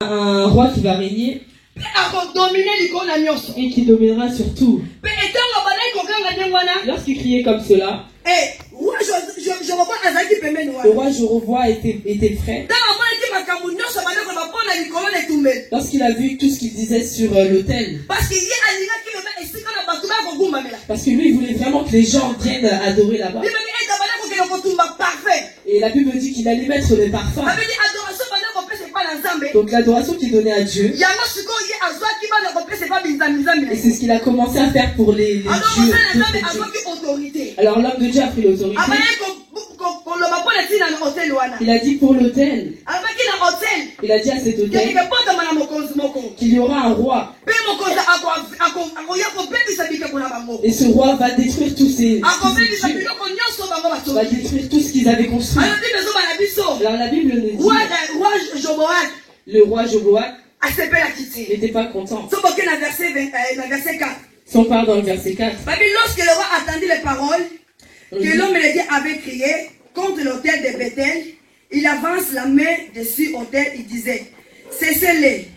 Un roi qui va régner et qui dominera sur tout. Lorsqu'il criait comme cela, le roi Jéroboam était prêt. Lorsqu'il a vu tout ce qu'il disait sur l'autel, parce que lui il voulait vraiment que les gens viennent adorer là-bas. Et la Bible dit qu'il allait mettre des parfums. Donc l'adoration qu'il donnait à Dieu, et c'est ce qu'il a commencé à faire pour les dieux. Alors l'homme de Dieu a pris l'autorité. Il a dit pour l'autel, il a dit à cet autel qu'il y aura un roi. Et ce roi va détruire tous ces dieux. Va détruire tout ce qu'ils avaient construit. Alors la Bible nous dit, le roi Jéroboam n'était pas content. Si on part dans le verset 4, lorsque le roi attendit les paroles que l'homme de Dieu avait criées contre l'autel de Bethel, il avance la main dessus l'autel, il disait, cessez-les.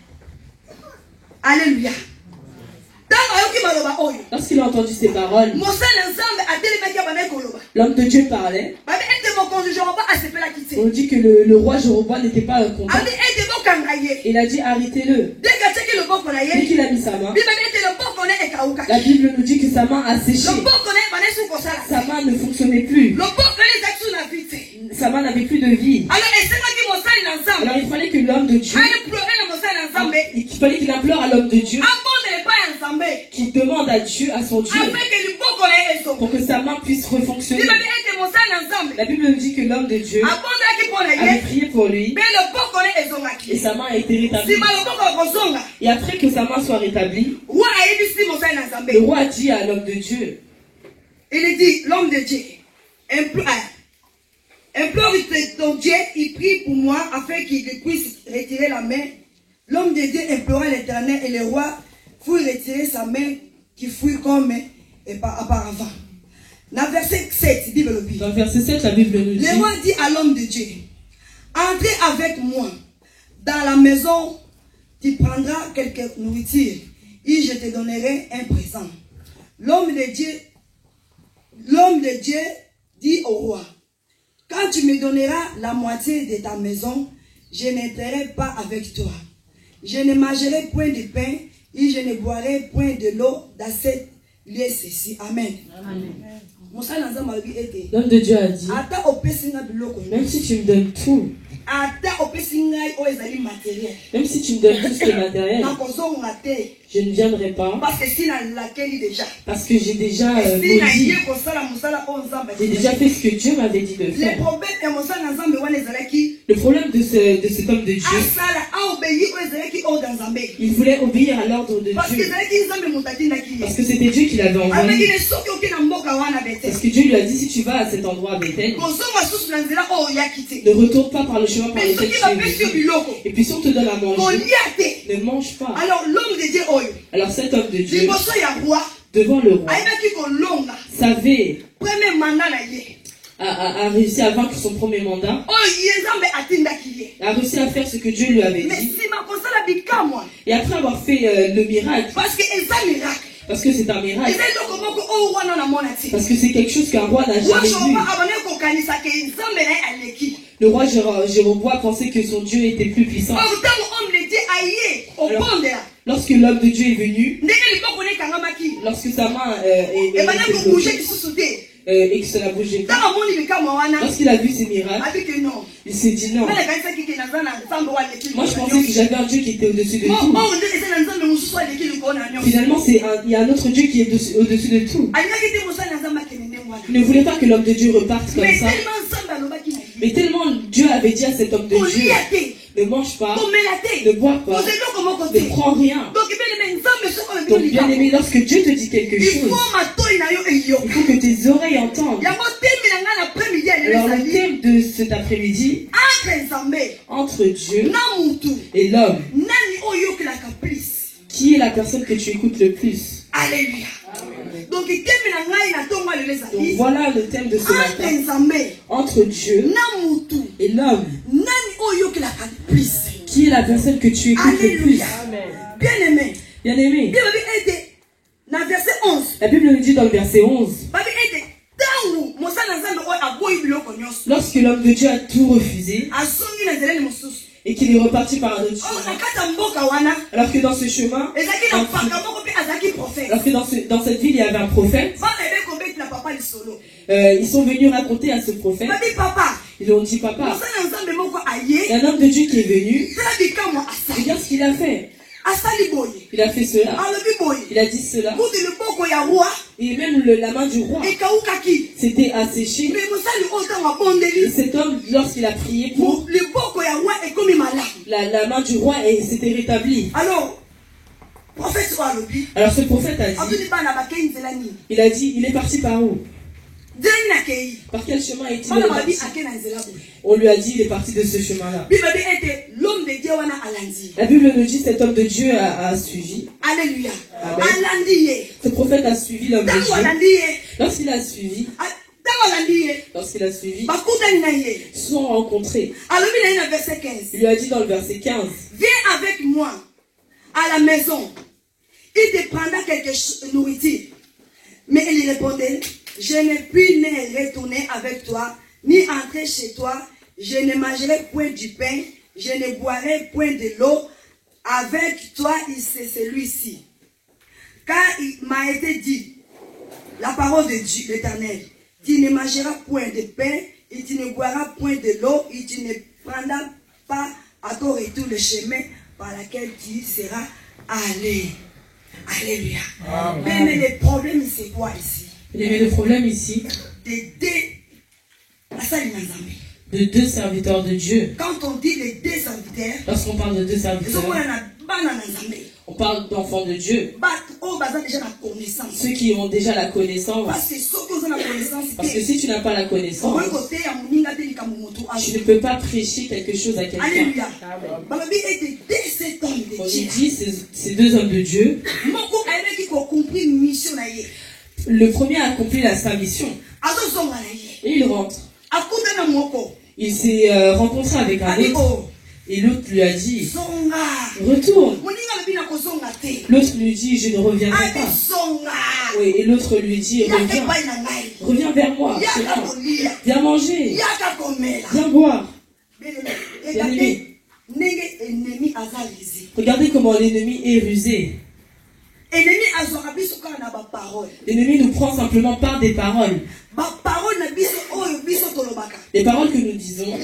Alléluia. Lorsqu'il a entendu ces paroles, l'homme de Dieu parlait. On dit que le roi Jéroboam n'était pas content. Il a dit arrêtez-le. Dès qu'il a mis sa main, la Bible nous dit que sa main a séché. Sa main ne fonctionnait plus. Sa main n'avait plus de vie. Alors il fallait que l'homme de Dieu, il fallait qu'il implore à l'homme de Dieu, qu'il demande à Dieu, à son Dieu, pour que sa main puisse refonctionner. La Bible nous dit que l'homme de Dieu avait prié pour lui et sa main a été rétablie. Et après que sa main soit rétablie, le roi a dit à l'homme de Dieu, il dit, l'homme de Dieu, implore ton Dieu, il prie pour moi afin qu'il puisse retirer la main. L'homme de Dieu implora l'Éternel et le roi fut retirer sa main qui fut comme auparavant. Dans verset 7, dit le Bible. Dans verset 7, la Bible nous dit, le roi dit à l'homme de Dieu, entrez avec moi dans la maison, tu prendras quelque nourriture et je te donnerai un présent. L'homme de Dieu dit au roi, quand tu me donneras la moitié de ta maison, je n'entrerai pas avec toi. Je ne mangerai point de pain et je ne boirai point de l'eau dans cette lieu ceci. Amen. L'homme de Dieu a dit, même si tu me donnes tout, même si tu me donnes tout ce qui est matériel, je ne viendrai pas, parce que j'ai déjà maudit. J'ai déjà fait ce que Dieu m'avait dit de faire. Le problème de cet homme de Dieu, il voulait obéir à l'ordre de Dieu, parce que c'était Dieu qui l'avait envoyé. Parce que Dieu lui a dit, si tu vas à cet endroit à Bethel, ne retourne pas par le chemin par lequel tu es venu. Et puis si on te donne à manger, ne mange pas. Alors cet homme de Dieu, devant le roi, savait, a réussi à vaincre son premier mandat, a réussi à faire ce que Dieu lui avait dit. Et après avoir fait le miracle, parce que c'est un miracle, parce que c'est quelque chose qu'un roi n'a jamais vu. Le roi Jéroboam pensait que son Dieu était plus puissant. Alors, lorsque l'homme de Dieu est venu, lorsque sa main est et que cela bougeait pas, lorsqu'il a vu ces miracles, il s'est dit non. Moi je pensais que j'avais un Dieu qui était au-dessus de tout. Finalement il y a un autre Dieu qui est au-dessus de tout. Il ne voulait pas que l'homme de Dieu reparte comme ça. Mais tellement Dieu avait dit à cet homme de Dieu, ne mange pas, ne bois pas, ne prends rien. Donc bien aimé, lorsque Dieu te dit quelque chose, il faut que tes oreilles entendent. Alors le thème de cet après-midi, entre Dieu et l'homme, qui est la personne que tu écoutes le plus? Alléluia. Donc voilà le thème de ce matin. Entre Dieu et l'homme, Qui est la personne que tu écoutes le plus? Bien-aimé. Bien-aimé. Verset 11. La Bible nous dit dans le verset 11. Lorsque l'homme de Dieu a tout refusé et qu'il est reparti par un autre chemin, alors que dans ce chemin, alors que dans cette ville il y avait un prophète, ils sont venus raconter à ce prophète. Ils lui ont dit, papa, il y a un homme de Dieu qui est venu. Regarde ce qu'il a fait. Il a fait cela. Il a dit cela. Et même la main du roi s'était asséchée. Et cet homme, lorsqu'il a prié pour, la main du roi s'était rétablie. Alors ce prophète a dit, il a dit, il est parti par où? Par quel chemin est-il parti? On lui a dit, il est parti de ce chemin-là. La Bible nous dit, cet homme de Dieu a suivi. Alléluia. Ce prophète a suivi l'homme de Dieu. Lorsqu'il a suivi, ils se sont rencontrés. Il lui a dit dans le verset 15, viens avec moi à la maison. Il te prendra quelque nourriture. Mais il répondait, je ne puis ni retourner avec toi, ni entrer chez toi. Je ne mangerai point du pain, je ne boirai point de l'eau. Avec toi, c'est celui-ci. Car il m'a été dit, la parole de Dieu, l'Éternel, tu ne mangeras point de pain, et tu ne boiras point de l'eau, et tu ne prendras pas à ton retour le chemin par lequel tu seras allé. Alléluia. Mais le problème, c'est quoi ici? Le problème ici, de deux serviteurs de Dieu. Quand on dit les deux serviteurs, lorsqu'on parle de deux serviteurs, on parle d'enfants de Dieu. Ceux qui ont déjà la connaissance. Parce que si tu n'as pas la connaissance, tu ne peux pas prêcher quelque chose à quelqu'un. On dit ces deux hommes de Dieu. Le premier a accompli sa mission. Et il rentre. Il s'est rencontré avec un autre. Et l'autre lui a dit, retourne. L'autre lui dit, je ne reviendrai pas. Oui, et l'autre lui dit, reviens vers moi. Viens manger. Viens boire. Bien-aimé. Regardez comment l'ennemi est rusé. L'ennemi nous prend simplement par des paroles. Les paroles que nous disons,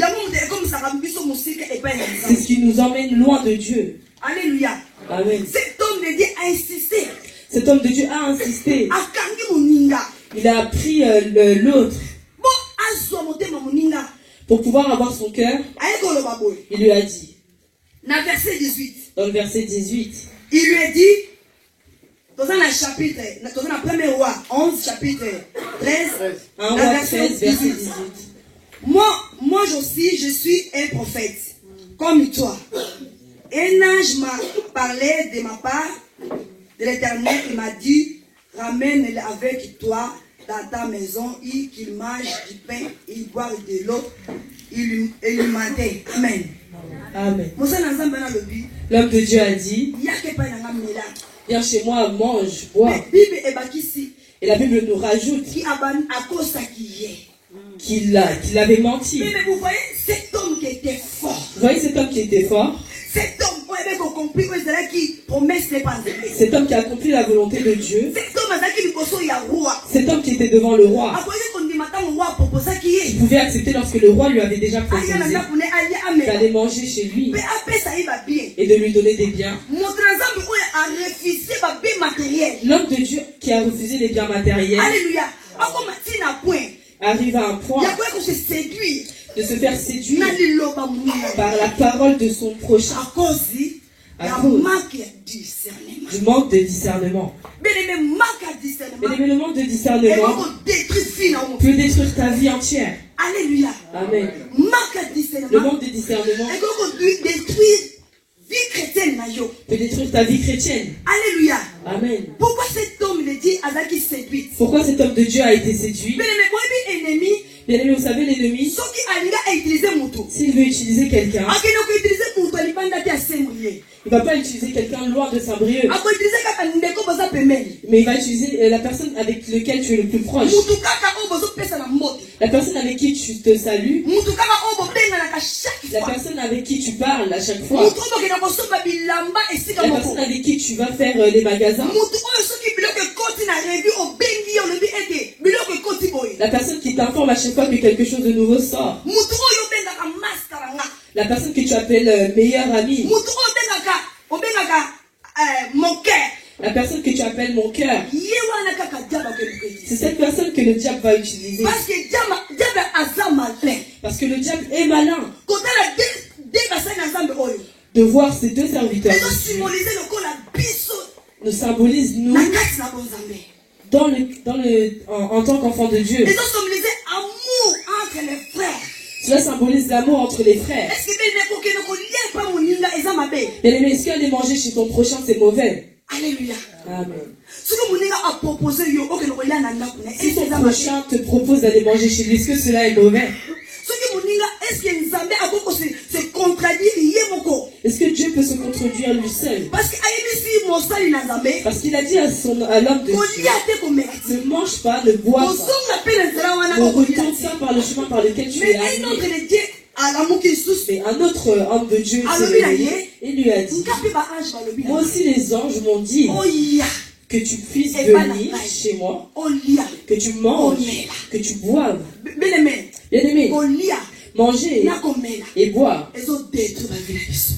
c'est ce qui nous emmène loin de Dieu. Alléluia. Amen. Cet homme de Dieu a insisté. Cet homme de Dieu a insisté. Il a pris l'autre pour pouvoir avoir son cœur. Il lui a dit, dans le verset 18, il lui a dit, dans un chapitre, dans un premier roi, 11, chapitre 13, 1 roi 13, verset 18. Moi aussi, je suis un prophète, comme toi. Un ange m'a parlé de ma part, de l'Éternel, il m'a dit, ramène-le avec toi dans ta maison, et qu'il mange du pain, il boit de l'eau, il lui mentait. Amen. Amen. L'homme de Dieu a dit, viens chez moi, mange, bois. Et la Bible nous rajoute qu'il avait menti. Mais vous voyez cet homme qui était fort. Vous voyez cet homme qui était fort. Cet homme Cet homme qui a accompli la volonté de Dieu. Cet homme qui était devant le roi. Il pouvait accepter lorsque le roi lui avait déjà proposé d'aller manger chez lui et de lui donner des biens. L'homme de Dieu qui a refusé les biens matériels arrive à un point de se faire séduire par la parole de son prochain à cause du manque de discernement. Mais le manque de discernement peut détruire ta vie entière. Alléluia. Amen. Le manque de discernement peut détruire ta vie chrétienne. Alléluia. Amen. Pourquoi cet homme le dit avec qui séduit? Pourquoi cet homme de Dieu a été séduit? Bien aimé, vous savez, l'ennemi, s'il veut utiliser quelqu'un, Il ne va pas utiliser quelqu'un loin de Saint-Brieuc. Mais il va utiliser la personne avec laquelle tu es le plus proche. La personne avec qui tu te salues. La personne avec qui tu parles à chaque fois. La personne avec qui tu vas faire les magasins. La personne qui t'informe à chaque fois que quelque chose de nouveau sort. La personne que tu appelles meilleur ami. La personne que tu appelles mon cœur. C'est cette personne que le diable va utiliser. Parce que le diable est malin. De voir ces deux serviteurs nous symbolise nous en tant qu'enfants de Dieu. Cela symbolise l'amour entre les frères. Est-ce qu'aller manger chez ton prochain c'est mauvais? Alléluia. Amen. Si ton prochain te propose d'aller manger chez lui, est-ce que cela est mauvais? Est-ce que Dieu peut se contredire lui seul? Parce qu'il a dit à l'homme de Dieu, ne mange pas, ne bois pas, ne retourne pas par le chemin par lequel tu es allé. Mais un autre homme de Dieu s'est réveillé et lui a dit, moi aussi les anges m'ont dit que tu puisses venir chez moi, que tu manges, que tu boives. Bien-aimé, manger et boire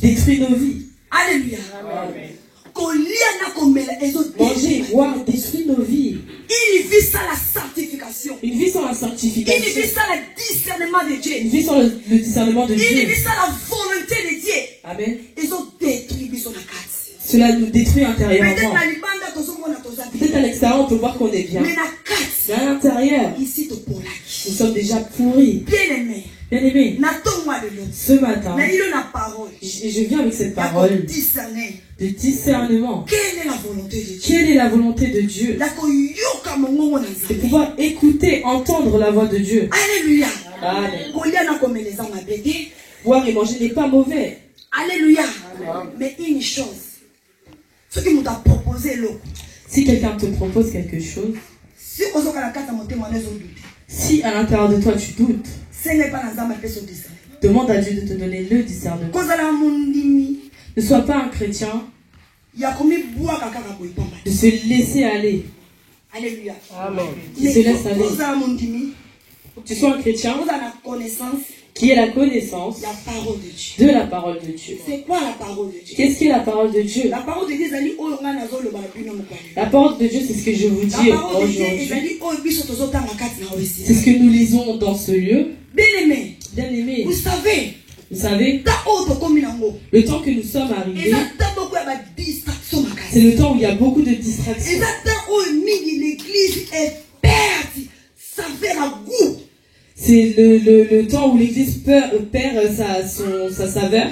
détruit nos vies. Alléluia. Manger et boire détruit nos vies. Une vie sans la sanctification. Une vie sans la sanctification. Une vie sans le discernement de Dieu. Une vie sans le discernement de Dieu. Une vie sans la volonté de Dieu. Amen. Ils ont détruit son acte. Cela nous détruit intérieurement. Peut-être à l'extérieur on peut voir qu'on est bien. Mais à l'intérieur, nous sommes déjà pourris. Bien-aimé, ce matin, je viens avec cette parole de discernement. Quelle est la volonté de Dieu? Quelle est la volonté de Dieu? De pouvoir écouter, entendre la voix de Dieu. Alléluia. Amen. Boire et manger n'est pas mauvais. Alléluia. Mais une chose, ce qui nous a proposé l'eau. Si quelqu'un te propose quelque chose, si à l'intérieur de toi tu doutes, demande à Dieu de te donner le discernement. Ne sois pas un chrétien de se laisser aller. Alléluia. Amen. Qui se laisse aller. Tu sois un chrétien qui est la connaissance de la parole de Dieu. C'est quoi la parole de Dieu? Qu'est-ce qu'est la parole de Dieu? La parole de Dieu, la parole de Dieu, c'est ce que je vous dis aujourd'hui. C'est ce que nous lisons dans ce lieu. Bien-aimé, vous savez, le temps que nous sommes arrivés, c'est le temps où il y a beaucoup de distractions. C'est le temps où l'église perd sa saveur.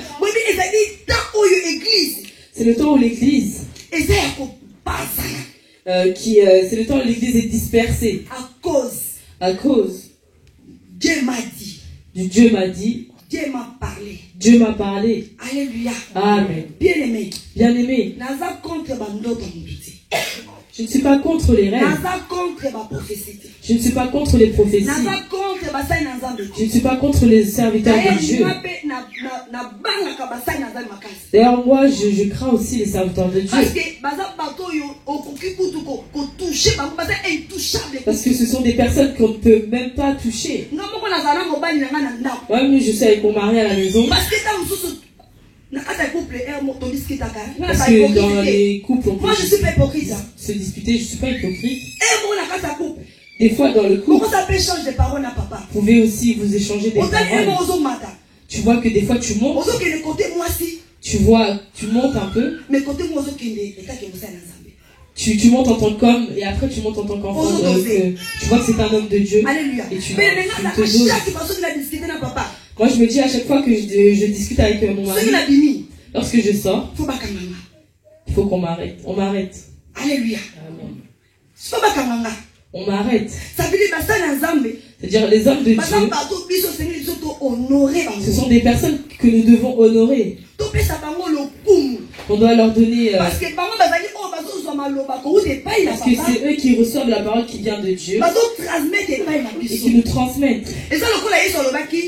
C'est le temps où l'église c'est le temps où l'église est dispersée. À cause Dieu m'a dit. Dieu m'a dit. Dieu m'a parlé. Dieu m'a parlé. Alléluia. Amen. Bien-aimé. Bien-aimé. Je ne suis pas contre les rêves. Je ne suis pas contre les prophéties. Je ne suis pas contre les serviteurs de Dieu. D'ailleurs, moi, je crains aussi les serviteurs de Dieu. Parce que ce sont des personnes qu'on ne peut même pas toucher. Moi-même, je suis avec mon mari à la maison. Parce que dans les couples, on peut se disputer, je ne suis pas hypocrite. Des fois, dans le couple, vous pouvez aussi vous échanger des paroles. Tu vois que des fois, tu montes. Tu montes un peu. Tu montes en tant qu'homme et après tu montes en tant qu'enfant. Tu vois que c'est un homme de Dieu. Alléluia. Et tu te doses. Moi, je me dis à chaque fois que je discute avec mon mari, lorsque je sors, il faut qu'on m'arrête. On m'arrête. Alléluia. Amen. On m'arrête. C'est-à-dire les hommes de Dieu, ce sont des personnes que nous devons honorer. On doit leur donner... parce que c'est eux qui reçoivent la parole qui vient de Dieu. Et qui nous transmettent.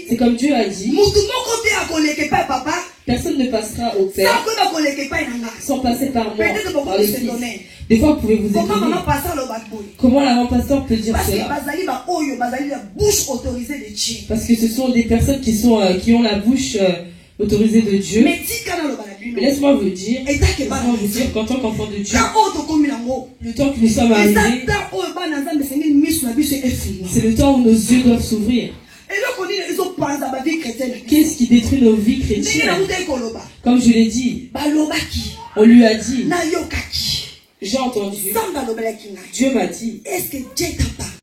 C'est comme Dieu a dit. Personne ne passera au Père sans passer par moi, par le Fils. Des fois, vous pouvez vous étonner. Comment la pasteur peut dire cela? Parce que ce sont des personnes qui ont la bouche autorisée de Dieu. Mais laisse-moi vous dire qu'en tant qu'enfant de Dieu, le temps que nous sommes arrivés, c'est le temps où nos yeux doivent s'ouvrir. Qu'est-ce qui détruit nos vies chrétiennes? Comme je l'ai dit, on lui a dit, j'ai entendu, Dieu m'a dit, est-ce que Dieu t'a parlé?